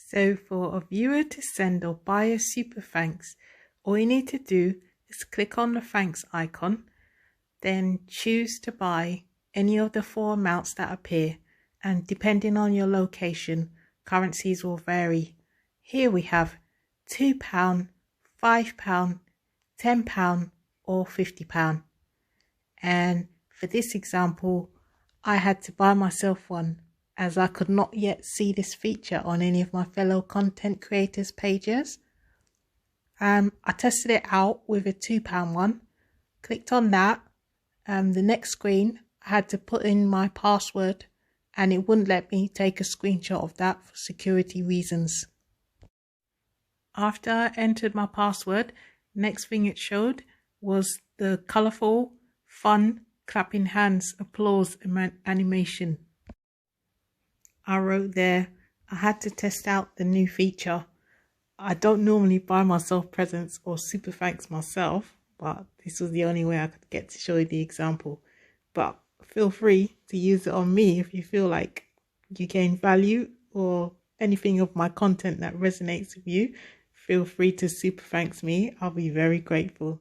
So for a viewer to send or buy a super thanks, all you need to do is click on the thanks icon, then choose to buy any of the 4 amounts that appear, and depending on your location, currencies will vary. Here we have £2, £5, £10 or £50. And for this example, I had to buy myself one as I could not yet see this feature on any of my fellow content creators' pages. I tested it out with a £2 one, clicked on that. The next screen, I had to put in my password and it wouldn't let me take a screenshot of that for security reasons. After I entered my password, next thing it showed was the colourful, fun, clapping hands, applause animation. I wrote there, I had to test out the new feature. I don't normally buy myself presents or super thanks myself, but this was the only way I could get to show you the example. But feel free to use it on me if you feel like you gain value or anything of my content that resonates with you. Feel free to super thanks me. I'll be very grateful.